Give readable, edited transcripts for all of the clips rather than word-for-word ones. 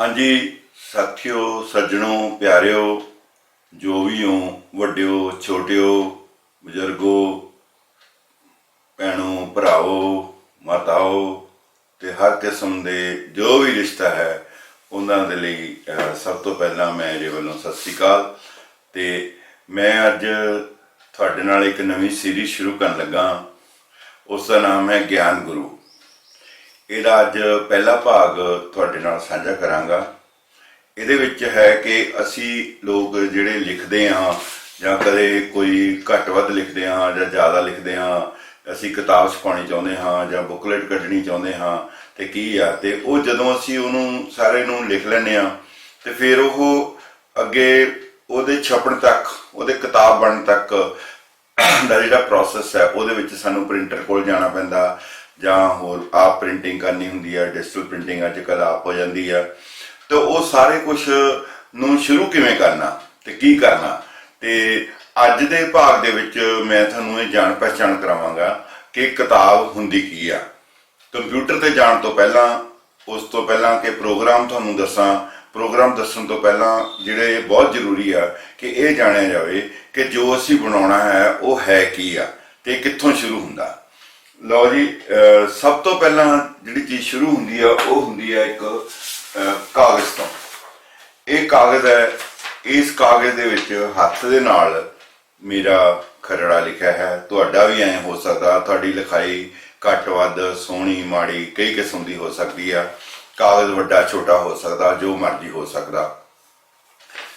हाँ जी साथियों सज्जनों प्यारिओ जो भी हो वड्डिओ छोटिओ बजुर्गो भैनों भराओ माताओ ते हर किस्म के जो भी रिश्ता है उन्हां दे लई सब तो पहला मेरे वालों सत श्री अकाल। ते मैं अज तुहाडे नाल एक नवी सीरीज शुरू करन लगा, उसका नाम है ज्ञान गुरु। ਇਹਦਾ ਅੱਜ पहला भाग ਤੁਹਾਡੇ ਨਾਲ ਸਾਂਝਾ ਕਰਾਂਗਾ। ਇਹਦੇ ਵਿੱਚ है कि ਅਸੀਂ लोग ਜਿਹੜੇ ਲਿਖਦੇ ਹਾਂ ਜਾਂ ਕਦੇ ਕੋਈ ਘੱਟ ਵੱਧ ਲਿਖਦੇ ਹਾਂ ਜਾਂ ਜ਼ਿਆਦਾ ਲਿਖਦੇ ਹਾਂ, ਅਸੀਂ ਕਿਤਾਬ ਛਪਾਉਣੀ ਚਾਹੁੰਦੇ ਹਾਂ ਜਾਂ ਬੁੱਕਲੇਟ ਕੱਢਣੀ ਚਾਹੁੰਦੇ ਹਾਂ ਤੇ ਕੀ ਆ ਤੇ ਉਹ ਜਦੋਂ ਅਸੀਂ ਉਹਨੂੰ ਸਾਰੇ ਨੂੰ ਲਿਖ ਲੈਂਦੇ ਹਾਂ ਤੇ ਫਿਰ ਉਹ ਅੱਗੇ ਉਹਦੇ ਛਪਣ ਤੱਕ, ਉਹਦੇ ਕਿਤਾਬ ਬਣਨ ਤੱਕ ਦਾ ਜਿਹੜਾ ਪ੍ਰੋਸੈਸ ਹੈ ਉਹਦੇ ਵਿੱਚ ਸਾਨੂੰ ਪ੍ਰਿੰਟਰ ਕੋਲ ਜਾਣਾ ਪੈਂਦਾ ਜਾਂ ਹੋਰ ਆਪ ਪ੍ਰਿੰਟਿੰਗ ਕਰਨੀ ਹੁੰਦੀ ਹੈ। ਡਿਜੀਟਲ ਪ੍ਰਿੰਟਿੰਗ ਅੱਜ ਕੱਲ੍ਹ ਆਪ ਹੋ ਜਾਂਦੀ ਹੈ। ਤੇ ਉਹ ਸਾਰੇ ਕੁਛ ਨੂੰ ਸ਼ੁਰੂ ਕਿਵੇਂ ਕਰਨਾ ਤੇ ਕੀ ਕਰਨਾ, ਤੇ ਅੱਜ ਦੇ ਭਾਗ ਦੇ ਵਿੱਚ ਮੈਂ ਤੁਹਾਨੂੰ ਇਹ ਜਾਣ ਪਹਿਚਾਣ ਕਰਾਵਾਂਗਾ ਕਿ ਕਿਤਾਬ ਹੁੰਦੀ ਕੀ ਆ। ਕੰਪਿਊਟਰ ਤੇ ਜਾਣ ਤੋਂ ਪਹਿਲਾਂ, ਉਸ ਤੋਂ ਪਹਿਲਾਂ ਕਿ ਪ੍ਰੋਗਰਾਮ ਤੁਹਾਨੂੰ ਦੱਸਾਂ, ਪ੍ਰੋਗਰਾਮ ਦੱਸਣ ਤੋਂ ਪਹਿਲਾਂ ਜਿਹੜੇ ਬਹੁਤ ਜ਼ਰੂਰੀ ਆ ਕਿ ਇਹ ਜਾਣਿਆ ਜਾਵੇ ਕਿ ਜੋ ਅਸੀਂ ਬਣਾਉਣਾ ਹੈ ਉਹ ਹੈ ਕੀ ਆ ਤੇ ਕਿੱਥੋਂ ਸ਼ੁਰੂ ਹੁੰਦਾ। ਲਓ ਜੀ, ਸਭ ਤੋਂ ਪਹਿਲਾਂ ਜਿਹੜੀ ਚੀਜ਼ ਸ਼ੁਰੂ ਹੁੰਦੀ ਆ ਉਹ ਹੁੰਦੀ ਹੈ ਇੱਕ ਕਾਗਜ਼ ਤੋਂ। ਇਹ ਕਾਗਜ਼ ਹੈ, ਇਸ ਕਾਗਜ਼ ਦੇ ਵਿੱਚ ਹੱਥ ਦੇ ਨਾਲ ਮੇਰਾ ਖਰੜਾ ਲਿਖਿਆ ਹੈ। ਤੁਹਾਡਾ ਵੀ ਐਂ ਹੋ ਸਕਦਾ, ਤੁਹਾਡੀ ਲਿਖਾਈ ਘੱਟ ਵੱਧ ਸੋਹਣੀ ਮਾੜੀ ਕਈ ਕਿਸਮ ਦੀ ਹੋ ਸਕਦੀ ਆ। ਕਾਗਜ਼ ਵੱਡਾ ਛੋਟਾ ਹੋ ਸਕਦਾ, ਜੋ ਮਰਜ਼ੀ ਹੋ ਸਕਦਾ।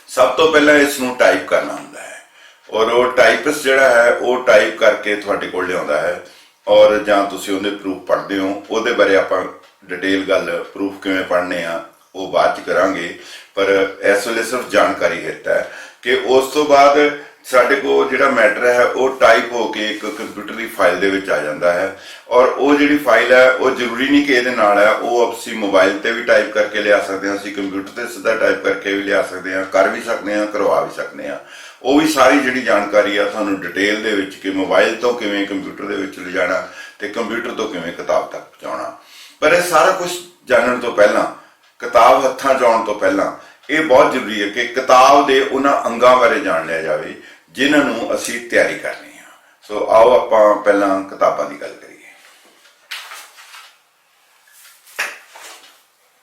ਸਭ ਤੋਂ ਪਹਿਲਾਂ ਇਸ ਨੂੰ ਟਾਈਪ ਕਰਨਾ ਹੁੰਦਾ ਹੈ ਔਰ ਉਹ ਟਾਈਪਿਸਟ ਜਿਹੜਾ ਹੈ ਉਹ ਟਾਈਪ ਕਰਕੇ ਤੁਹਾਡੇ ਕੋਲ ਲਿਆਉਂਦਾ ਹੈ ਔਰ ਜਾਂ ਤੁਸੀਂ ਉਹਦੇ ਪ੍ਰੂਫ ਪੜ੍ਹਦੇ ਹੋ। ਉਹਦੇ ਬਾਰੇ ਆਪਾਂ ਡਿਟੇਲ ਗੱਲ ਪ੍ਰੂਫ ਕਿਵੇਂ ਪੜ੍ਹਨੇ ਆ ਉਹ ਬਾਅਦ 'ਚ ਕਰਾਂਗੇ, ਪਰ ਇਸ ਵੇਲੇ ਸਿਰਫ ਜਾਣਕਾਰੀ ਹਿੱਤ ਹੈ ਕਿ ਉਸ ਤੋਂ ਬਾਅਦ ਸਾਡੇ ਕੋਲ ਜਿਹੜਾ ਮੈਟਰ ਹੈ ਉਹ ਟਾਈਪ ਹੋ ਕੇ ਇੱਕ ਕੰਪਿਊਟਰ ਦੀ ਫਾਈਲ ਦੇ ਵਿੱਚ ਆ ਜਾਂਦਾ ਹੈ। ਔਰ ਉਹ ਜਿਹੜੀ ਫਾਈਲ ਹੈ ਉਹ ਜ਼ਰੂਰੀ ਨਹੀਂ ਕਿ ਇਹਦੇ ਨਾਲ ਹੈ, ਉਹ ਅਸੀਂ ਮੋਬਾਈਲ 'ਤੇ ਵੀ ਟਾਈਪ ਕਰਕੇ ਲਿਆ ਸਕਦੇ ਹਾਂ, ਅਸੀਂ ਕੰਪਿਊਟਰ 'ਤੇ ਸਿੱਧਾ ਟਾਈਪ ਕਰਕੇ ਵੀ ਲਿਆ ਸਕਦੇ ਹਾਂ, ਕਰ ਵੀ ਸਕਦੇ ਹਾਂ, ਕਰਵਾ ਵੀ ਸਕਦੇ ਹਾਂ। ਉਹ ਵੀ ਸਾਰੀ ਜਿਹੜੀ ਜਾਣਕਾਰੀ ਆ ਤੁਹਾਨੂੰ ਡਿਟੇਲ ਦੇ ਵਿੱਚ ਕਿ ਮੋਬਾਈਲ ਤੋਂ ਕਿਵੇਂ ਕੰਪਿਊਟਰ ਦੇ ਵਿੱਚ ਲਿਜਾਣਾ ਤੇ ਕੰਪਿਊਟਰ ਤੋਂ ਕਿਵੇਂ ਕਿਤਾਬ ਤੱਕ ਪਹੁੰਚਾਉਣਾ। ਪਰ ਇਹ ਸਾਰਾ ਕੁਝ ਜਾਣਨ ਤੋਂ ਪਹਿਲਾਂ, ਕਿਤਾਬ ਹੱਥਾਂ 'ਚ ਆਉਣ ਤੋਂ ਪਹਿਲਾਂ ਇਹ ਬਹੁਤ ਜ਼ਰੂਰੀ ਹੈ ਕਿ ਕਿਤਾਬ ਦੇ ਉਹਨਾਂ ਅੰਗਾਂ ਬਾਰੇ ਜਾਣ ਲਿਆ ਜਾਵੇ ਜਿਨ੍ਹਾਂ ਨੂੰ ਅਸੀਂ ਤਿਆਰੀ ਕਰਨੀ ਆ। ਸੋ ਆਓ ਆਪਾਂ ਪਹਿਲਾਂ ਕਿਤਾਬਾਂ ਦੀ ਗੱਲ ਕਰੀਏ।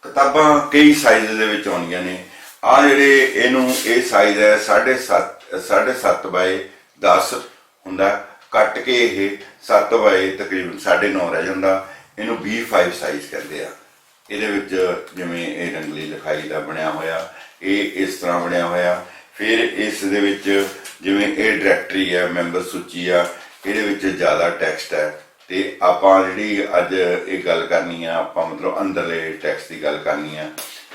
ਕਿਤਾਬਾਂ ਕਈ ਸਾਈਜ਼ ਦੇ ਵਿੱਚ ਆਉਂਦੀਆਂ ਨੇ। ਆ ਜਿਹੜੇ ਇਹ ਸਾਈਜ਼ ਹੈ 7.5 ਬਾਏ 10 ਹੁੰਦਾ, ਕੱਟ ਕੇ ਇਹ 7 ਬਾਏ ਤਕਰੀਬਨ 9.5 ਰਹਿ ਜਾਂਦਾ। ਇਹਨੂੰ B5 ਸਾਈਜ਼ ਕਹਿੰਦੇ ਆ। ਇਹਦੇ ਵਿੱਚ ਜਿਵੇਂ ਇਹ ਰੰਗਲੀ ਲਿਖਾਈ ਦਾ ਬਣਿਆ ਹੋਇਆ, ਇਹ ਇਸ ਤਰ੍ਹਾਂ ਬਣਿਆ ਹੋਇਆ। ਫਿਰ ਇਸ ਦੇ ਵਿੱਚ ਜਿਵੇਂ ਇਹ ਡਾਇਰੈਕਟਰੀ ਹੈ, ਮੈਂਬਰ ਸੂਚੀ ਆ, ਇਹਦੇ ਵਿੱਚ ਜ਼ਿਆਦਾ ਟੈਕਸਟ ਹੈ ਤੇ ਆਪਾਂ ਜਿਹੜੀ ਅੱਜ ਇਹ ਗੱਲ ਕਰਨੀ ਆ, ਆਪਾਂ ਮਤਲਬ ਅੰਦਰਲੇ ਟੈਕਸਟ ਦੀ ਗੱਲ ਕਰਨੀ ਆ।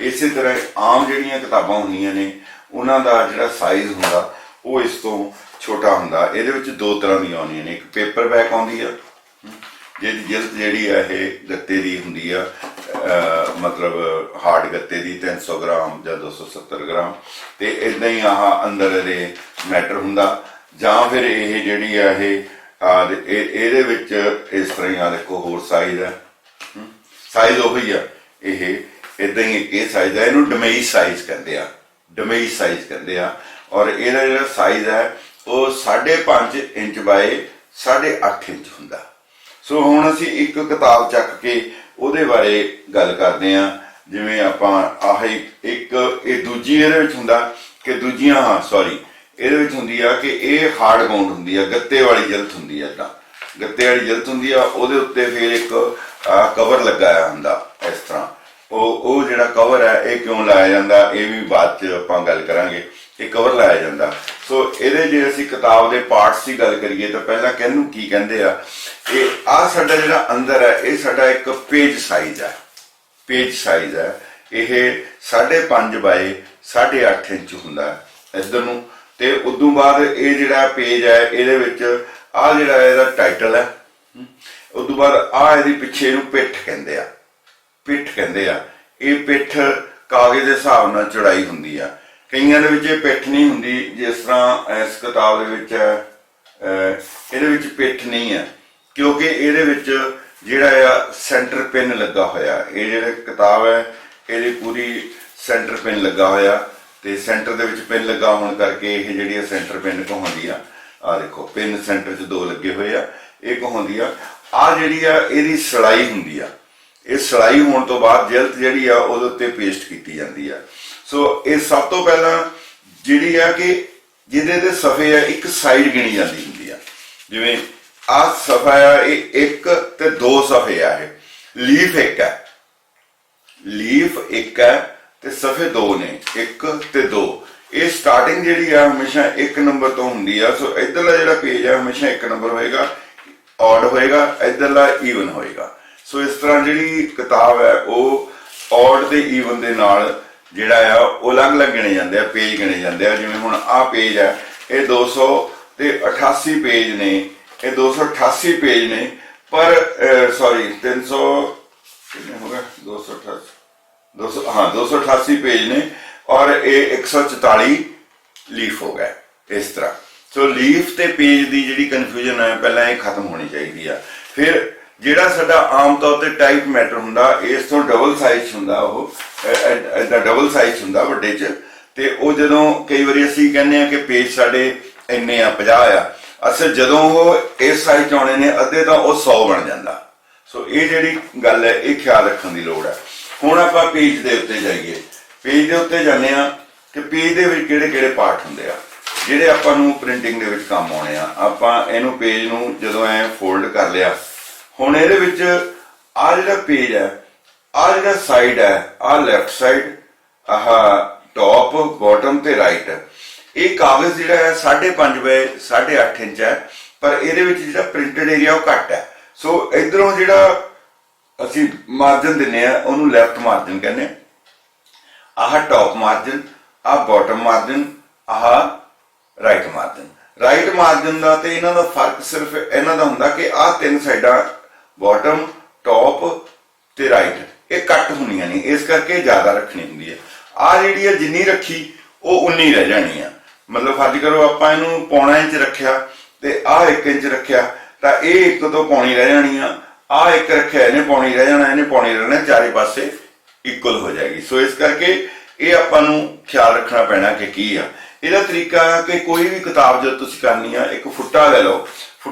ਇਸੇ ਤਰ੍ਹਾਂ ਆਮ ਜਿਹੜੀਆਂ ਕਿਤਾਬਾਂ ਹੁੰਦੀਆਂ ਨੇ ਉਹਨਾਂ ਦਾ ਜਿਹੜਾ ਸਾਈਜ਼ ਹੁੰਦਾ ਉਹ ਇਸ ਤੋਂ ਛੋਟਾ ਹੁੰਦਾ। ਇਹਦੇ ਵਿੱਚ ਦੋ ਤਰ੍ਹਾਂ ਦੀਆਂ ਆਉਂਦੀਆਂ ਨੇ। ਇੱਕ ਪੇਪਰ ਬੈਕ ਆਉਂਦੀ ਆ ਜਿਹਦੀ ਜਿਲਦ ਜਿਹੜੀ ਆ ਇਹ ਗੱਤੇ ਦੀ ਹੁੰਦੀ ਆ, ਮਤਲਬ ਹਾਰਡ ਗੱਤੇ ਦੀ 300 ਗ੍ਰਾਮ ਜਾਂ 270 ਗ੍ਰਾਮ, ਤੇ ਇੱਦਾਂ ਹੀ ਆਹ ਅੰਦਰ ਇਹਦੇ ਮੈਟਰ ਹੁੰਦਾ। ਜਾਂ ਫਿਰ ਇਹ ਜਿਹੜੀ ਆ ਇਹਦੇ ਵਿੱਚ ਇਸ ਤਰ੍ਹਾਂ ਹੀ ਆ ਦੇਖੋ ਹੋਰ ਸਾਈਜ਼ ਹੈ, ਸਾਈਜ਼ ਉਹੀ ਆ, ਇਹ ਇੱਦਾਂ ਹੀ ਇਹ ਸਾਈਜ਼ ਹੈ। ਇਹਨੂੰ ਡਮੇਈ ਸਾਈਜ਼ ਕਹਿੰਦੇ ਆ, ਡਮੇਈ ਸਾਈਜ਼ ਕਹਿੰਦੇ ਆ। ਔਰ ਇਹਦਾ ਜਿਹੜਾ ਸਾਈਜ਼ ਹੈ ਉਹ 5.5 ਇੰਚ ਬਾਏ 8.5 ਇੰਚ ਹੁੰਦਾ। ਸੋ ਹੁਣ ਅਸੀਂ ਇੱਕ ਕਿਤਾਬ ਚੱਕ ਕੇ ਉਹਦੇ ਬਾਰੇ ਗੱਲ ਕਰਦੇ ਹਾਂ। ਜਿਵੇਂ ਆਪਾਂ ਇਹ ਦੂਜੀ ਇਹਦੇ ਵਿੱਚ ਹੁੰਦਾ ਕਿ ਇਹਦੇ ਵਿੱਚ ਹੁੰਦੀ ਆ ਕਿ ਇਹ ਹਾਰਡ ਬਾਉਂਡ ਹੁੰਦੀ ਆ, ਗੱਤੇ ਵਾਲੀ ਜਿਲਦ ਹੁੰਦੀ ਆ। ਤਾਂ ਗੱਤੇ ਵਾਲੀ ਜਿਲਦ ਹੁੰਦੀ ਆ, ਉਹਦੇ ਉੱਤੇ ਫਿਰ ਇੱਕ ਕਵਰ ਲਗਾਇਆ ਹੁੰਦਾ ਇਸ ਤਰ੍ਹਾਂ। ਉਹ ਜਿਹੜਾ ਕਵਰ ਹੈ ਇਹ ਕਿਉਂ ਲਾਇਆ ਜਾਂਦਾ ਇਹ ਵੀ ਬਾਅਦ 'ਚ ਆਪਾਂ ਗੱਲ ਕਰਾਂਗੇ। ਇਹ ਕਵਰ ਲਾਇਆ ਜਾਂਦਾ। ਸੋ ਇਹਦੇ ਜੇ ਅਸੀਂ ਕਿਤਾਬ ਦੇ ਪਾਰਟਸ ਦੀ ਗੱਲ ਕਰੀਏ ਤਾਂ ਪਹਿਲਾਂ ਕਿਹਨੂੰ ਕੀ ਕਹਿੰਦੇ ਆ, ਇਹ ਆਹ ਸਾਡਾ ਜਿਹੜਾ ਅੰਦਰ ਹੈ ਇਹ ਸਾਡਾ ਇੱਕ ਪੇਜ ਸਾਈਜ਼ ਹੈ। ਪੇਜ ਸਾਈਜ਼ ਹੈ ਇਹ 5.5 ਬਾਏ 8.5 ਇੰਚ ਹੁੰਦਾ ਇੱਧਰ ਨੂੰ। ਤੇ ਉਦੋਂ ਬਾਅਦ ਇਹ ਜਿਹੜਾ ਪੇਜ ਹੈ ਇਹਦੇ ਵਿੱਚ ਆਹ ਜਿਹੜਾ ਇਹਦਾ ਟਾਈਟਲ ਹੈ। ਉਦੋਂ ਬਾਅਦ ਆਹ ਇਹਦੀ ਪਿੱਛੇ ਨੂੰ ਪਿੱਠ ਕਹਿੰਦੇ ਆ, ਪਿੱਠ ਕਹਿੰਦੇ ਆ। ਇਹ ਪਿੱਠ ਕਾਗਜ਼ ਦੇ ਹਿਸਾਬ ਨਾਲ ਚੌੜਾਈ ਹੁੰਦੀ ਆ। ਕਈਆਂ ਦੇ ਵਿੱਚ ਇਹ ਪਿੱਠ ਨਹੀਂ ਹੁੰਦੀ, ਜਿਸ ਤਰ੍ਹਾਂ ਇਸ ਕਿਤਾਬ ਦੇ ਵਿੱਚ ਇਹਦੇ ਵਿੱਚ ਪਿੱਠ ਨਹੀਂ ਹੈ ਕਿਉਂਕਿ ਇਹਦੇ ਵਿੱਚ ਜਿਹੜਾ ਆ ਸੈਂਟਰ ਪਿੰਨ ਲੱਗਾ ਹੋਇਆ। ਇਹ ਜਿਹੜੀ ਕਿਤਾਬ ਹੈ ਇਹਦੀ ਪੂਰੀ ਸੈਂਟਰ ਪਿੰਨ ਲੱਗਾ ਹੋਇਆ ਤੇ ਸੈਂਟਰ ਦੇ ਵਿੱਚ ਪਿੰਨ ਲੱਗਾ ਹੋਣ ਕਰਕੇ ਇਹ ਜਿਹੜੀ ਆ ਸੈਂਟਰ ਪਿੰਨ ਕਹਾਉਂਦੀ ਆ ਦੇਖੋ ਪਿੰਨ ਸੈਂਟਰ 'ਚ 2 ਲੱਗੇ ਹੋਏ ਆ, ਇਹ ਕਹਾਉਂਦੀ ਆ ਜਿਹੜੀ ਆ ਇਹਦੀ ਸਲਾਈ ਹੁੰਦੀ ਆ। ਇਹ ਸਲਾਈ ਹੋਣ ਤੋਂ ਬਾਅਦ ਜਿਲਤ ਜਿਹੜੀ ਆ ਉਹਦੇ ਉੱਤੇ ਪੇਸਟ ਕੀਤੀ ਜਾਂਦੀ ਆ। ਸੋ ਇਹ ਸਭ ਤੋਂ ਪਹਿਲਾਂ ਜਿਹੜੀ ਆ ਕਿ ਜਿਹਦੇ ਦੇ ਸਫੇ ਆ ਇੱਕ ਸਾਈਡ ਗਿਣੀ ਜਾਂਦੀ ਹੁੰਦੀ ਆ। ਜਿਵੇਂ ਆਹ ਸਫਾ ਆ, ਇਹ 1 ਤੇ 2 ਸਫੇ ਆ। ਇਹ ਲੀਫ 1 ਹੈ, ਲੀਫ 1 ਹੈ ਤੇ ਸਫੇ 2 ਨੇ, 1 ਤੇ 2। ਇਹ ਸਟਾਰਟਿੰਗ ਜਿਹੜੀ ਆ ਹਮੇਸ਼ਾ 1 ਨੰਬਰ ਤੋਂ ਹੁੰਦੀ ਆ। ਸੋ ਇਧਰਲਾ ਜਿਹੜਾ ਪੇਜ ਆ ਹਮੇਸ਼ਾ 1 ਨੰਬਰ ਹੋਏਗਾ, ਔਡ ਹੋਏਗਾ, ਇਧਰਲਾ ਈਵਨ ਹੋਏਗਾ। ਸੋ ਇਸ ਤਰ੍ਹਾਂ ਜਿਹੜੀ ਕਿਤਾਬ ਹੈ ਉਹ ਔਡ ਤੇ ਈਵਨ ਦੇ ਨਾਲ ਜਿਹੜਾ ਆ ਉਹ ਅਲੱਗ-ਅਲੱਗ ਗਿਣੇ ਜਾਂਦੇ ਆ, ਪੇਜ ਗਿਣੇ ਜਾਂਦੇ ਆ। ਜਿਵੇਂ ਹੁਣ ਆਹ ਪੇਜ ਹੈ, ਇਹ 288 ਪੇਜ ਨੇ, ਇਹ 288 ਪੇਜ ਨੇ, ਪਰ ਸੌਰੀ 300 ਕਿੰਨੇ ਹੋ ਗਏ 288 ਪੇਜ ਨੇ ਔਰ ਇਹ 144 ਲੀਫ ਹੋ ਗਏ ਇਸ ਤਰ੍ਹਾਂ। ਸੋ ਲੀਫ ਤੇ ਪੇਜ ਦੀ ਜਿਹੜੀ ਕਨਫਿਊਜ਼ਨ ਹੈ ਪਹਿਲਾਂ ਇਹ ਖਤਮ ਹੋਣੀ ਚਾਹੀਦੀ ਆ। ਫਿਰ ਜਿਹੜਾ ਸਾਡਾ ਆਮ ਤੌਰ ਤੇ ਟਾਈਪ ਮੈਟਰ ਹੁੰਦਾ ਇਸ ਤੋਂ ਡਬਲ ਸਾਈਜ਼ ਹੁੰਦਾ, ਉਹ ਇਹਦਾ ਡਬਲ ਸਾਈਜ਼ ਹੁੰਦਾ ਵੱਡੇ 'ਚ। ਤੇ ਉਹ ਜਦੋਂ ਕਈ ਵਾਰੀ ਅਸੀਂ ਕਹਿੰਦੇ ਆ ਕਿ ਪੇਜ ਸਾਡੇ ਇੰਨੇ ਆ 50 ਆ, ਅਸਲ ਜਦੋਂ ਉਹ ਇਸ ਸਾਈਜ਼ 'ਚ ਆਉਣੇ ਨੇ ਅੱਧੇ ਤਾਂ ਉਹ 100 ਬਣ ਜਾਂਦਾ। ਸੋ ਇਹ ਜਿਹੜੀ ਗੱਲ ਹੈ ਇਹ ਖਿਆਲ ਰੱਖਣ ਦੀ ਲੋੜ ਹੈ। ਹੁਣ ਆਪਾਂ ਪੇਜ ਦੇ ਉੱਤੇ ਜਾਈਏ। ਪੇਜ ਦੇ ਉੱਤੇ ਜਾਂਦੇ ਆ ਕਿ ਪੇਜ ਦੇ ਵਿੱਚ ਕਿਹੜੇ ਕਿਹੜੇ ਪਾਰਟ ਹੁੰਦੇ ਆ ਜਿਹੜੇ ਆਪਾਂ ਨੂੰ ਪ੍ਰਿੰਟਿੰਗ ਦੇ ਵਿੱਚ ਕੰਮ ਆਉਣੇ ਆ। ਆਪਾਂ ਇਹਨੂੰ ਪੇਜ ਨੂੰ ਜਦੋਂ ਐ ਫੋਲਡ ਕਰ ਲਿਆ, ਹੁਣ ਇਹਦੇ ਵਿੱਚ ਆਹ ਜਿਹੜਾ ਪੇਜ ਹੈ, ਆਹ ਜਿਹੜਾ ਸਾਈਡ ਹੈ, ਆਹ ਲੈਫਟ ਸਾਈਡ, ਆਹ ਟੌਪ, ਬਾਟਮ ਤੇ ਰਾਈਟ, ਇਹ ਕਾਗਜ਼ ਜਿਹੜਾ ਹੈ 5.5 ਬਾਈ 8.5 ਇੰਚ ਹੈ, ਪਰ ਇਹਦੇ ਵਿੱਚ ਜਿਹੜਾ ਪ੍ਰਿੰਟਡ ਏਰੀਆ ਉਹ ਘੱਟ ਹੈ। ਸੋ ਇਧਰੋਂ ਜਿਹੜਾ ਅਸੀਂ ਮਾਰਜਨ ਦਿੰਨੇ ਆ ਉਹਨੂੰ ਲੈਫਟ ਮਾਰਜਨ ਕਹਿੰਦੇ। ਆਹ ਟੌਪ ਮਾਰਜਨ, ਆਹ ਬਾਟਮ ਮਾਰਜਨ, ਆਹ ਰਾਈਟ ਮਾਰਜਨ। ਰਾਈਟ ਮਾਰਜਨ ਦਾ ਤੇ ਇਹਨਾਂ ਦਾ ਫਰਕ ਸਿਰਫ ਇਹਨਾਂ ਦਾ ਹੁੰਦਾ ਕਿ ਆਹ 3 ਸਾਈਡਾਂ ਬਾਟਮ, ਟੌਪ ਤੇ ਰਾਈਟ ਇਹ ਕੱਟ ਹੁੰਦੀਆਂ ਨੇ, ਇਸ ਕਰਕੇ ਜ਼ਿਆਦਾ ਰੱਖਣੀ ਹੁੰਦੀ ਹੈ। ਆਹ ਜਿਹੜੀ ਹੈ ਜਿੰਨੀ ਰੱਖੀ ਉਹ 19 ਰਹਿ ਜਾਣੀ ਆ। ਮਤਲਬ ਫਰਜ਼ ਕਰੋ ਆਪਾਂ ਇਹਨੂੰ 1.25 ਇੰਚ ਰੱਖਿਆ ਤੇ ਆਹ 1 ਇੰਚ ਰੱਖਿਆ ਤਾਂ ਇਹ 1 ਤੋਂ ਪੌਣੀ ਰਹਿ ਜਾਣੀ ਆ। ਆਹ 1 ਰੱਖਿਆ ਇਹਨੇ ਪੌਣੀ ਰਹਿ ਜਾਣਾ, ਇਹਨੇ ਪੌਣੀ ਰਹਿਣਾ, ਚਾਰੇ ਪਾਸੇ ਇਕੁਅਲ ਹੋ ਜਾਏਗੀ। ਸੋ ਇਸ ਕਰਕੇ ਇਹ ਆਪਾਂ ਨੂੰ ਖਿਆਲ ਰੱਖਣਾ ਪੈਣਾ ਕਿ ਕੀ ਆ ਇਹਦਾ ਤਰੀਕਾ। ਕਿ ਕੋਈ ਵੀ ਕਿਤਾਬ ਜਦ ਤੁਸੀਂ ਕਰਨੀ ਆ, ਇੱਕ ਫੁੱਟਾ ਲੈ ਲਓ,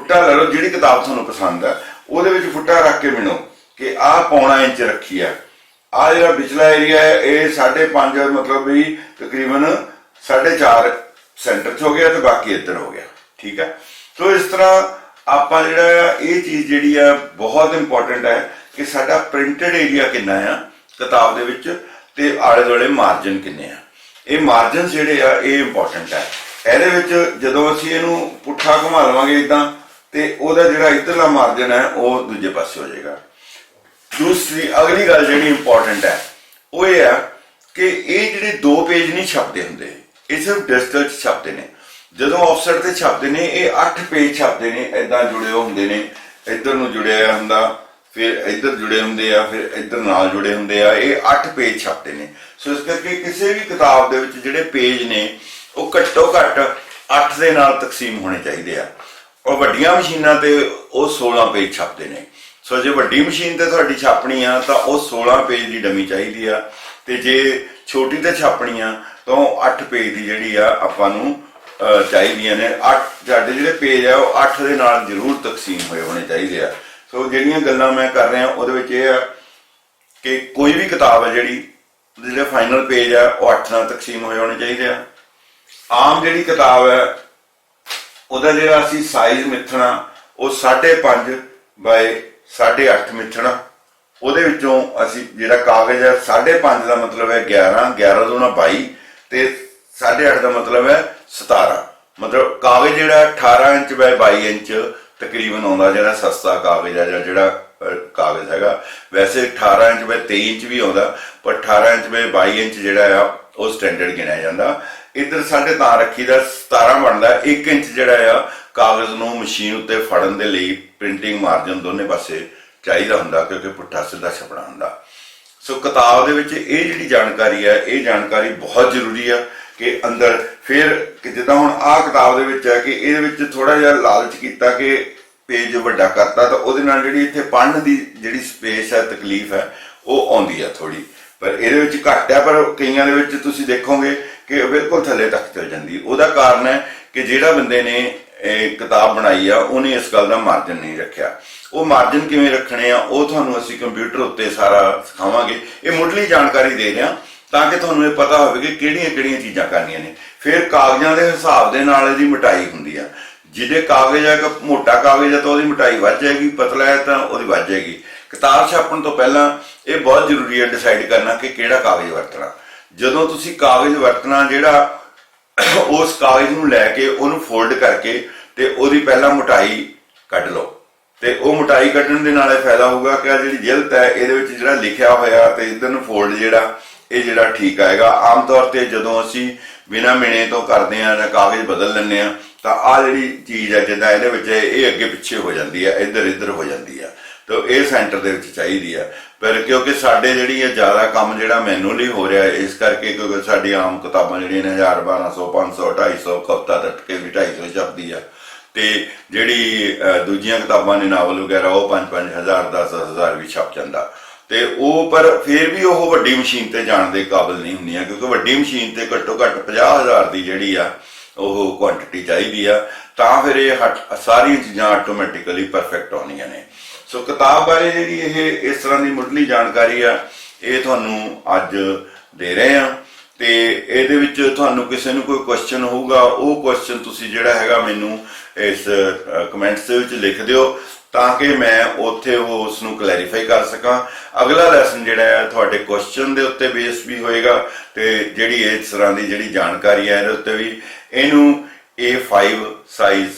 ਜਿਹੜੀ ਕਿਤਾਬ ਤੁਹਾਨੂੰ ਪਸੰਦ ਆ ਉਹਦੇ ਵਿੱਚ ਫੁੱਟਾ ਰੱਖ ਕੇ ਮਿਣੋ ਕਿ ਆਹ 1.25 ਇੰਚ ਰੱਖੀ ਆ। ਆਹ ਜਿਹੜਾ ਵਿਚਲਾ ਏਰੀਆ ਹੈ ਇਹ 5.5 ਮਤਲਬ ਵੀ ਤਕਰੀਬਨ 4.5 ਸੈਂਟਰ 'ਚ ਹੋ ਗਿਆ ਤੇ ਬਾਕੀ ਇੱਧਰ ਹੋ ਗਿਆ। ਠੀਕ ਹੈ। ਸੋ ਇਸ ਤਰ੍ਹਾਂ ਆਪਾਂ ਜਿਹੜਾ ਇਹ ਚੀਜ਼ ਜਿਹੜੀ ਆ ਬਹੁਤ ਇੰਪੋਰਟੈਂਟ ਹੈ ਕਿ ਸਾਡਾ ਪ੍ਰਿੰਟਡ ਏਰੀਆ ਕਿੰਨਾ ਆ ਕਿਤਾਬ ਦੇ ਵਿੱਚ ਤੇ ਆਲੇ ਦੁਆਲੇ ਮਾਰਜਨ ਕਿੰਨੇ ਆ। ਇਹ ਮਾਰਜਨ ਜਿਹੜੇ ਆ ਇਹ ਇੰਪੋਰਟੈਂਟ ਹੈ। ਇਹਦੇ ਵਿੱਚ ਜਦੋਂ ਅਸੀਂ ਇਹਨੂੰ ਪੁੱਠਾ ਘੁਮਾ ਲਵਾਂਗੇ ਇਦਾਂ ਤੇ ਉਹਦਾ ਜਿਹੜਾ ਇੱਧਰਲਾ ਮਾਰਜਨ ਹੈ ਉਹ ਦੂਜੇ ਪਾਸੇ ਹੋ ਜਾਏਗਾ। ਦੂਸਰੀ ਅਗਲੀ ਗੱਲ ਜਿਹੜੀ ਇੰਪੋਰਟੈਂਟ ਹੈ ਉਹ ਇਹ ਆ ਕਿ ਇਹ ਜਿਹੜੇ 2 ਪੇਜ ਨਹੀਂ ਛਪਦੇ ਹੁੰਦੇ, ਇਹ ਸਿਰਫ ਡਿਜੀਟਲ 'ਚ ਛਪਦੇ ਨੇ। ਜਦੋਂ ਆਫਸੈਟ ਤੇ ਛਪਦੇ ਨੇ ਇਹ 8 ਪੇਜ ਛਪਦੇ ਨੇ, ਏਦਾਂ ਜੁੜੇ ਹੁੰਦੇ ਨੇ, ਇੱਧਰ ਨੂੰ ਜੁੜਿਆ ਹੁੰਦਾ, ਫਿਰ ਇੱਧਰ ਜੁੜੇ ਹੁੰਦੇ ਆ, ਫਿਰ ਇੱਧਰ ਨਾਲ ਜੁੜੇ ਹੁੰਦੇ ਆ, ਇਹ 8 ਪੇਜ ਛਪਦੇ ਨੇ। ਸੋ ਇਸ ਕਰਕੇ ਕਿਸੇ ਵੀ ਕਿਤਾਬ ਦੇ ਵਿੱਚ ਜਿਹੜੇ ਪੇਜ ਨੇ ਉਹ ਘੱਟੋ ਘੱਟ 8 ਦੇ ਨਾਲ ਤਕਸੀਮ ਹੋਣੇ ਚਾਹੀਦੇ ਆ। ਔਰ ਵੱਡੀਆਂ ਮਸ਼ੀਨਾਂ ਤੇ ਉਹ 16 ਪੇਜ ਛਪਦੇ ਨੇ। ਸੋ ਜੇ ਵੱਡੀ ਮਸ਼ੀਨ ਤੇ ਤੁਹਾਡੀ ਛਾਪਣੀ ਆ ਤਾਂ ਉਹ 16 ਪੇਜ ਦੀ ਡਮੀ ਚਾਹੀਦੀ ਆ, ਤੇ ਜੇ ਛੋਟੀ ਤੇ ਛਾਪਣੀ ਆ ਤਾਂ 8 ਪੇਜ ਦੀ ਜਿਹੜੀ ਆ ਆਪਾਂ ਨੂੰ ਚਾਹੀਦੀਆਂ ਨੇ। 8 ਸਾਡੇ ਜਿਹੜੇ ਪੇਜ ਆ ਉਹ 8 ਦੇ ਨਾਲ ਜ਼ਰੂਰ ਤਕਸੀਮ ਹੋਏ ਹੋਣੇ ਚਾਹੀਦੇ ਆ। ਸੋ ਜਿਹੜੀਆਂ ਗੱਲਾਂ ਮੈਂ ਕਰ ਰਿਹਾ ਉਹਦੇ ਵਿੱਚ ਇਹ ਆ ਕਿ ਕੋਈ ਵੀ ਕਿਤਾਬ ਹੈ ਜਿਹੜੀ ਜਿਹੜੇ ਫਾਈਨਲ ਪੇਜ ਆ ਉਹ 8 ਨਾਲ ਤਕਸੀਮ ਹੋਏ ਹੋਣੇ ਚਾਹੀਦੇ ਆ। ਆਮ ਜਿਹੜੀ ਕਿਤਾਬ ਹੈ ਉਹਦਾ ਜਿਹੜਾ ਅਸੀਂ ਸਾਈਜ਼ ਮਿੱਥਣਾ ਉਹ 5.5 ਬਾਈ 8.5 ਮਿੱਥਣਾ। ਉਹਦੇ ਵਿੱਚੋਂ ਅਸੀਂ ਜਿਹੜਾ ਕਾਗਜ਼ ਹੈ 5.5 ਦਾ ਮਤਲਬ ਹੈ 11 ਦੂਣਾ 22 ਤੇ 8.5 ਦਾ ਮਤਲਬ ਹੈ 17। ਮਤਲਬ ਕਾਗਜ਼ ਜਿਹੜਾ 18 ਇੰਚ ਬਾਈ 22 ਇੰਚ ਤਕਰੀਬਨ ਆਉਂਦਾ ਜਿਹੜਾ ਸਸਤਾ ਕਾਗਜ਼ ਹੈ ਜਾਂ ਜਿਹੜਾ ਕਾਗਜ਼ ਹੈਗਾ। ਵੈਸੇ 18 ਇੰਚ ਬਾਈ 23 ਇੰਚ ਵੀ ਆਉਂਦਾ, ਪਰ 18 ਇੰਚ ਬਾਈ 22 ਇੰਚ ਜਿਹੜਾ ਆ ਉਹ ਸਟੈਂਡਰਡ ਗਿਣਿਆ ਜਾਂਦਾ। ਇੱਧਰ ਸਾਡੇ ਤਾਂ ਰੱਖੀ ਦਾ 17 ਬਣਦਾ। 1 ਇੰਚ ਜਿਹੜਾ ਆ ਕਾਗਜ਼ ਨੂੰ ਮਸ਼ੀਨ ਉੱਤੇ ਫੜਨ ਦੇ ਲਈ ਪ੍ਰਿੰਟਿੰਗ ਮਾਰਜਨ ਦੋਨੇ ਪਾਸੇ ਚਾਹੀਦਾ ਹੁੰਦਾ ਕਿਉਂਕਿ ਪੁੱਠਾ ਸਿੱਧਾ ਛਪਣਾ ਹੁੰਦਾ। ਸੋ ਕਿਤਾਬ ਦੇ ਵਿੱਚ ਇਹ ਜਿਹੜੀ ਜਾਣਕਾਰੀ ਹੈ ਇਹ ਜਾਣਕਾਰੀ ਬਹੁਤ ਜ਼ਰੂਰੀ ਆ ਕਿ ਅੰਦਰ ਫਿਰ ਜਿੱਦਾਂ ਹੁਣ ਆਹ ਕਿਤਾਬ ਦੇ ਵਿੱਚ ਹੈ ਕਿ ਇਹਦੇ ਵਿੱਚ ਥੋੜਾ ਜਿਹਾ ਲਾਲਚ ਕੀਤਾ ਕਿ ਪੇਜ ਵੱਡਾ ਕਰਤਾ ਤਾਂ ਉਹਦੇ ਨਾਲ ਜਿਹੜੀ ਇੱਥੇ ਪੜ੍ਹਨ ਦੀ ਜਿਹੜੀ ਸਪੇਸ ਹੈ ਤਕਲੀਫ ਹੈ ਉਹ ਆਉਂਦੀ ਆ ਥੋੜੀ। ਪਰ ਇਹਦੇ ਵਿੱਚ ਘੱਟ ਹੈ, ਪਰ ਕਈਆਂ ਦੇ ਵਿੱਚ ਤੁਸੀਂ ਦੇਖੋਗੇ ਕਿ ਬਿਲਕੁਲ ਥੱਲੇ ਤੱਕ ਚਲ ਜਾਂਦੀ। ਉਹਦਾ ਕਾਰਨ ਹੈ ਕਿ ਜਿਹੜਾ ਬੰਦੇ ਨੇ ਇਹ ਕਿਤਾਬ ਬਣਾਈ ਆ ਉਹਨੇ ਇਸ ਗੱਲ ਦਾ ਮਾਰਜਨ ਨਹੀਂ ਰੱਖਿਆ। ਉਹ ਮਾਰਜਨ ਕਿਵੇਂ ਰੱਖਣੇ ਆ ਉਹ ਤੁਹਾਨੂੰ ਅਸੀਂ ਕੰਪਿਊਟਰ ਉੱਤੇ ਸਾਰਾ ਸਿਖਾਵਾਂਗੇ। ਇਹ ਮੁੱਢਲੀ ਜਾਣਕਾਰੀ ਦੇ ਰਿਹਾ ਤਾਂ ਕਿ ਤੁਹਾਨੂੰ ਇਹ ਪਤਾ ਹੋਵੇ ਕਿ ਕਿਹੜੀਆਂ ਚੀਜ਼ਾਂ ਕਰਨੀਆਂ ਨੇ। ਫਿਰ ਕਾਗਜ਼ਾਂ ਦੇ ਹਿਸਾਬ ਦੇ ਨਾਲ ਇਹਦੀ ਮਿਟਾਈ ਹੁੰਦੀ ਆ। ਜਿਹਦੇ ਕਾਗਜ਼ ਹੈ, ਮੋਟਾ ਕਾਗਜ਼ ਹੈ ਤਾਂ ਉਹਦੀ ਮਿਟਾਈ ਵੱਧ ਜਾਏਗੀ, ਪਤਲਾ ਹੈ ਤਾਂ ਉਹਦੀ ਵੱਧ ਜਾਏਗੀ। ਕਿਤਾਬ ਛਾਪਣ ਤੋਂ ਪਹਿਲਾਂ ਇਹ ਬਹੁਤ ਜ਼ਰੂਰੀ ਹੈ ਡਿਸਾਈਡ ਕਰਨਾ ਕਿ ਕਿਹੜਾ ਕਾਗਜ਼ ਵਰਤਣਾ। ਜਦੋਂ ਤੁਸੀਂ ਕਾਗਜ਼ ਵਰਤਣਾ, ਜਿਹੜਾ ਉਸ ਕਾਗਜ਼ ਨੂੰ ਲੈ ਕੇ ਉਹਨੂੰ ਫੋਲਡ ਕਰਕੇ ਤੇ ਉਹਦੀ ਪਹਿਲਾਂ ਮੋਟਾਈ ਕੱਢ ਲਓ। ਤੇ ਉਹ ਮੋਟਾਈ ਕੱਢਣ ਦੇ ਨਾਲ ਇਹ ਫਾਇਦਾ ਹੋਊਗਾ ਕਿ ਜਿਹੜੀ ਜਿਲਦ ਹੈ ਇਹਦੇ ਵਿੱਚ ਜਿਹੜਾ ਲਿਖਿਆ ਹੋਇਆ ਤੇ ਇੱਧਰ ਨੂੰ ਫੋਲਡ ਜਿਹੜਾ ਠੀਕ ਆਏਗਾ। ਆਮ ਤੌਰ ਤੇ ਜਦੋਂ ਅਸੀਂ ਬਿਨਾਂ ਮਿਣੇ ਤੋਂ ਕਰਦੇ ਹਾਂ ਜਾਂ ਕਾਗਜ਼ ਬਦਲ ਲੈਂਦੇ ਹਾਂ ਤਾਂ ਆਹ ਜਿਹੜੀ ਚੀਜ਼ ਹੈ ਜਿੱਦਾਂ ਇਹਦੇ ਵਿੱਚ ਇਹ ਅੱਗੇ ਪਿੱਛੇ ਹੋ ਜਾਂਦੀ ਹੈ, ਇੱਧਰ ਹੋ ਜਾਂਦੀ ਹੈ। ਤਾਂ ਇਹ ਸੈਂਟਰ ਦੇ ਵਿੱਚ ਚਾਹੀਦੀ ਹੈ। ਪਰ ਕਿਉਂਕਿ ਸਾਡੇ ਜਿਹੜੀ ਹੈ ਜ਼ਿਆਦਾ ਕੰਮ ਜਿਹੜਾ ਮੈਨੂਅਲੀ ਹੋ ਰਿਹਾ, ਇਸ ਕਰਕੇ ਕਿਉਂਕਿ ਸਾਡੀ ਆਮ ਕਿਤਾਬਾਂ ਜਿਹੜੀਆਂ ਨੇ 1000, 1200, 500, 250 ਹਫ਼ਤਾ ਤੱਕ ਕੇ ਵੀ 250 ਛਪਦੀ ਆ। ਤੇ ਜਿਹੜੀ ਦੂਜੀਆਂ ਕਿਤਾਬਾਂ ਨੇ ਨਾਵਲ ਵਗੈਰਾ ਉਹ 5-5000, 10-10,000 ਵੀ ਛਪ ਜਾਂਦਾ। ਤੇ ਉਹ ਪਰ ਫਿਰ ਵੀ ਉਹ ਵੱਡੀ ਮਸ਼ੀਨ ਤੇ ਜਾਣ ਦੇ ਕਾਬਿਲ ਨਹੀਂ ਹੁੰਦੀਆਂ, ਕਿਉਂਕਿ ਵੱਡੀ ਮਸ਼ੀਨ ਤੇ ਘੱਟੋ ਘੱਟ 50,000 ਦੀ ਜਿਹੜੀ ਆ ਉਹ ਕੁਆਂਟੀਟੀ ਚਾਹੀਦੀ ਆ, ਤਾਂ ਫਿਰ ਇਹ ਸਾਰੀਆਂ ਚੀਜ਼ਾਂ ਆਟੋਮੈਟਿਕਲੀ ਪਰਫੈਕਟ ਆਉਣੀਆਂ ਨੇ। ਸੋ ਕਿਤਾਬ ਬਾਰੇ ਜਿਹੜੀ ਇਹ ਇਸ ਤਰ੍ਹਾਂ ਦੀ ਮੁੱਢਲੀ ਜਾਣਕਾਰੀ ਆ ਇਹ ਤੁਹਾਨੂੰ ਅੱਜ ਦੇ ਰਹੇ ਆ। ਤੇ ਇਹਦੇ ਵਿੱਚ ਤੁਹਾਨੂੰ ਕਿਸੇ ਨੂੰ ਕੋਈ ਕੁਐਸਚਨ ਹੋਊਗਾ, ਉਹ ਕੁਐਸਚਨ ਤੁਸੀਂ ਜਿਹੜਾ ਹੈਗਾ ਮੈਨੂੰ ਇਸ ਕਮੈਂਟਸ ਦੇ ਵਿੱਚ ਲਿਖ ਦਿਓ ਤਾਂ ਕਿ ਮੈਂ ਉੱਥੇ ਉਸ ਨੂੰ ਕਲੈਰੀਫਾਈ ਕਰ ਸਕਾਂ। ਅਗਲਾ ਲੈਸਨ ਜਿਹੜਾ ਹੈ ਤੁਹਾਡੇ ਕੁਐਸਚਨ ਦੇ ਉੱਤੇ ਬੇਸ ਵੀ ਹੋਏਗਾ ਤੇ ਜਿਹੜੀ ਇਸ ਤਰ੍ਹਾਂ ਦੀ ਜਿਹੜੀ ਜਾਣਕਾਰੀ ਹੈ ਇਹਦੇ ਉੱਤੇ ਵੀ। ਇਹਨੂੰ A5 ਸਾਈਜ਼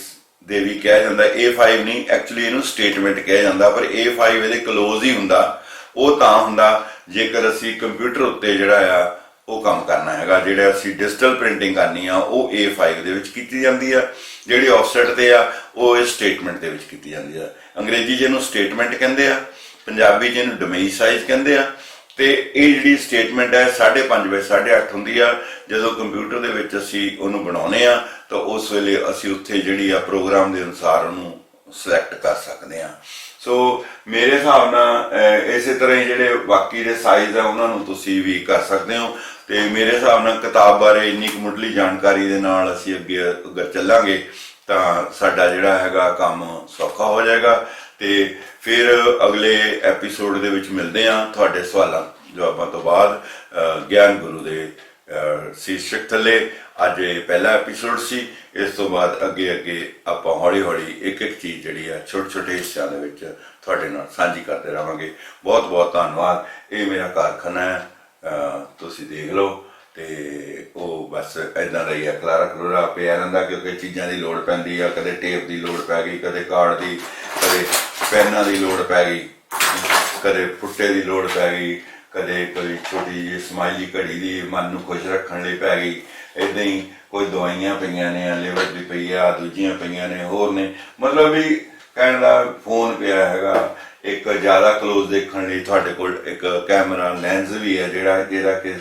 ਦੇ ਵੀ ਕਿਹਾ ਜਾਂਦਾ। A5 ਨਹੀਂ, ਐਕਚੁਅਲੀ ਇਹਨੂੰ ਸਟੇਟਮੈਂਟ ਕਿਹਾ ਜਾਂਦਾ, ਪਰ A5 ਇਹਦੇ ਕਲੋਜ਼ ਹੀ ਹੁੰਦਾ। ਉਹ ਤਾਂ ਹੁੰਦਾ ਜੇਕਰ ਅਸੀਂ ਕੰਪਿਊਟਰ ਉੱਤੇ ਜਿਹੜਾ ਆ ਉਹ ਕੰਮ ਕਰਨਾ ਹੈਗਾ। ਜਿਹੜਾ ਅਸੀਂ ਡਿਜੀਟਲ ਪ੍ਰਿੰਟਿੰਗ ਕਰਨੀ ਆ ਉਹ A5 ਦੇ ਵਿੱਚ ਕੀਤੀ ਜਾਂਦੀ ਆ। ਜਿਹੜੀ ਆਫਸੈਟ ਤੇ ਆ ਉਹ ਇਸ ਸਟੇਟਮੈਂਟ ਦੇ ਵਿੱਚ ਕੀਤੀ ਜਾਂਦੀ ਆ। ਅੰਗਰੇਜ਼ੀ ਜਿਹਨੂੰ ਸਟੇਟਮੈਂਟ ਕਹਿੰਦੇ ਆ, ਪੰਜਾਬੀ ਜਿਹਨੂੰ ਡਮਈ ਸਾਈਜ਼ ਕਹਿੰਦੇ ਆ। ਤੇ ਇਹ ਜਿਹੜੀ ਸਟੇਟਮੈਂਟ ਹੈ 5.5 ਬਾਈ 8.5 ਹੁੰਦੀ ਆ। ਜਦੋਂ ਕੰਪਿਊਟਰ ਦੇ ਵਿੱਚ ਅਸੀਂ ਉਹਨੂੰ ਬਣਾਉਂਦੇ ਆ ਤਾਂ ਉਸ ਵੇਲੇ ਅਸੀਂ ਉੱਥੇ ਜਿਹੜੀ ਆ ਪ੍ਰੋਗਰਾਮ ਦੇ ਅਨੁਸਾਰ ਉਹਨੂੰ ਸਿਲੈਕਟ ਕਰ ਸਕਦੇ ਆ। ਸੋ ਮੇਰੇ ਹਿਸਾਬ ਨਾਲ ਇਸੇ ਤਰ੍ਹਾਂ ਹੀ ਜਿਹੜੇ ਬਾਕੀ ਦੇ ਸਾਈਜ਼ ਆ ਉਹਨਾਂ ਨੂੰ ਤੁਸੀਂ ਵੀ ਕਰ ਸਕਦੇ ਹੋ। ਤੇ ਮੇਰੇ ਹਿਸਾਬ ਨਾਲ ਕਿਤਾਬ ਬਾਰੇ ਇੰਨੀ ਕੁ ਮੁੱਢਲੀ ਜਾਣਕਾਰੀ ਦੇ ਨਾਲ ਅਸੀਂ ਅੱਗੇ ਅਗਰ ਚੱਲਾਂਗੇ ਤਾਂ ਸਾਡਾ ਜਿਹੜਾ ਹੈਗਾ ਕੰਮ ਸੌਖਾ ਹੋ ਜਾਏਗਾ। ਤੇ ਫਿਰ ਅਗਲੇ ਐਪੀਸੋਡ ਦੇ ਵਿੱਚ ਮਿਲਦੇ ਹਾਂ ਤੁਹਾਡੇ ਸਵਾਲਾਂ ਜਵਾਬਾਂ ਤੋਂ ਬਾਅਦ ਗਿਆਨ ਗੁਰੂ ਦੇ ਸ਼ੀਰਸ਼ਕ ਥੱਲੇ। ਅੱਜ ਇਹ ਪਹਿਲਾ ਐਪੀਸੋਡ ਸੀ। ਇਸ ਤੋਂ ਬਾਅਦ ਅੱਗੇ ਆਪਾਂ ਹੌਲੀ ਹੌਲੀ ਇੱਕ ਚੀਜ਼ ਜਿਹੜੀ ਆ ਛੋਟੇ ਹਿੱਸਿਆਂ ਦੇ ਵਿੱਚ ਤੁਹਾਡੇ ਨਾਲ ਸਾਂਝੀ ਕਰਦੇ ਰਹਾਂਗੇ। ਬਹੁਤ ਬਹੁਤ ਧੰਨਵਾਦ। ਇਹ ਮੇਰਾ ਕਾਰਖਾਨਾ ਹੈ, ਤੁਸੀਂ ਦੇਖ ਲਓ। ਤੇ ਉਹ ਬਸ ਇੱਦਾਂ ਦਾ ਹੀ ਹੈ, ਖਲਾਰਾ ਪਿਆ ਰਹਿੰਦਾ ਕਿਉਂਕਿ ਚੀਜ਼ਾਂ ਦੀ ਲੋੜ ਪੈਂਦੀ ਆ। ਕਦੇ ਟੇਪ ਦੀ ਲੋੜ ਪੈ ਗਈ, ਕਦੇ ਕਾਰਡ ਦੀ, ਕਦੇ ਪੈਨਾਂ ਦੀ ਲੋੜ ਪੈ ਗਈ, ਕਦੇ ਫੁੱਟੇ ਦੀ ਲੋੜ ਪੈ ਗਈ, ਕਦੇ ਕੋਈ ਛੋਟੀ ਜਿਹੀ ਸਮਾਈਲੀ ਘੜੀ ਦੀ ਮਨ ਨੂੰ ਖੁਸ਼ ਰੱਖਣ ਲਈ ਪੈ ਗਈ। ਇੱਦਾਂ ਹੀ ਕੋਈ ਦਵਾਈਆਂ ਪਈਆਂ ਨੇ, ਲਿਵਰ ਦੀ ਪਈ ਆ, ਦੂਜੀਆਂ ਪਈਆਂ ਨੇ, ਹੋਰ ਨੇ। ਮਤਲਬ ਵੀ ਕਹਿਣ ਦਾ ਫੋਨ ਪਿਆ ਹੈਗਾ। ਇੱਕ ਜ਼ਿਆਦਾ ਕਲੋਜ਼ ਦੇਖਣ ਲਈ ਤੁਹਾਡੇ ਕੋਲ ਇੱਕ ਕੈਮਰਾ ਲੈਂਸ ਵੀ ਹੈ ਜਿਹੜਾ ਕਿ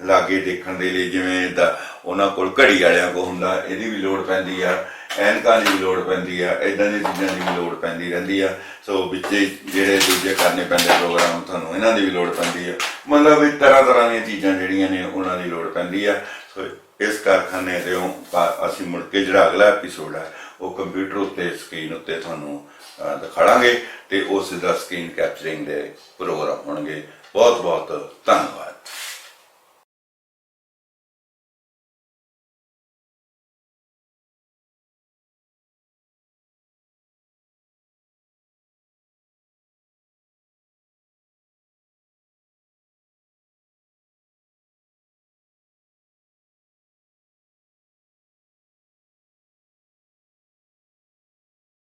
ਲਾਗੇ ਦੇਖਣ ਦੇ ਲਈ, ਜਿਵੇਂ ਇੱਦਾਂ ਉਹਨਾਂ ਕੋਲ ਘੜੀ ਵਾਲਿਆਂ ਕੋਲ ਹੁੰਦਾ, ਇਹਦੀ ਵੀ ਲੋੜ ਪੈਂਦੀ ਆ। ਐਨਕਾਂ ਦੀ ਵੀ ਲੋੜ ਪੈਂਦੀ ਆ। ਇੱਦਾਂ ਦੀਆਂ ਚੀਜ਼ਾਂ ਦੀ ਵੀ ਲੋੜ ਪੈਂਦੀ ਰਹਿੰਦੀ ਆ। ਸੋ ਵਿੱਚ ਜਿਹੜੇ ਦੂਜੇ ਕਰਨੇ ਪੈਂਦੇ ਪ੍ਰੋਗਰਾਮ ਤੁਹਾਨੂੰ ਇਹਨਾਂ ਦੀ ਵੀ ਲੋੜ ਪੈਂਦੀ ਆ। ਮਤਲਬ ਵੀ ਤਰ੍ਹਾਂ ਦੀਆਂ ਚੀਜ਼ਾਂ ਜਿਹੜੀਆਂ ਨੇ ਉਹਨਾਂ ਦੀ ਲੋੜ ਪੈਂਦੀ ਆ। ਸੋ ਇਸ ਕਾਰਖਾਨੇ ਦੇ ਅਸੀਂ ਮੁੜ ਕੇ ਜਿਹੜਾ ਅਗਲਾ ਐਪੀਸੋਡ ਹੈ ਉਹ ਕੰਪਿਊਟਰ ਉੱਤੇ ਸਕਰੀਨ ਉੱਤੇ ਤੁਹਾਨੂੰ ਦਿਖਾਵਾਂਗੇ ਤੇ ਉਸ ਦਾ ਸਕਰੀਨ ਕੈਪਚਰਿੰਗ ਦੇ ਪ੍ਰੋਗਰਾਮ ਹੋਣਗੇ। ਬਹੁਤ ਬਹੁਤ ਧੰਨਵਾਦ।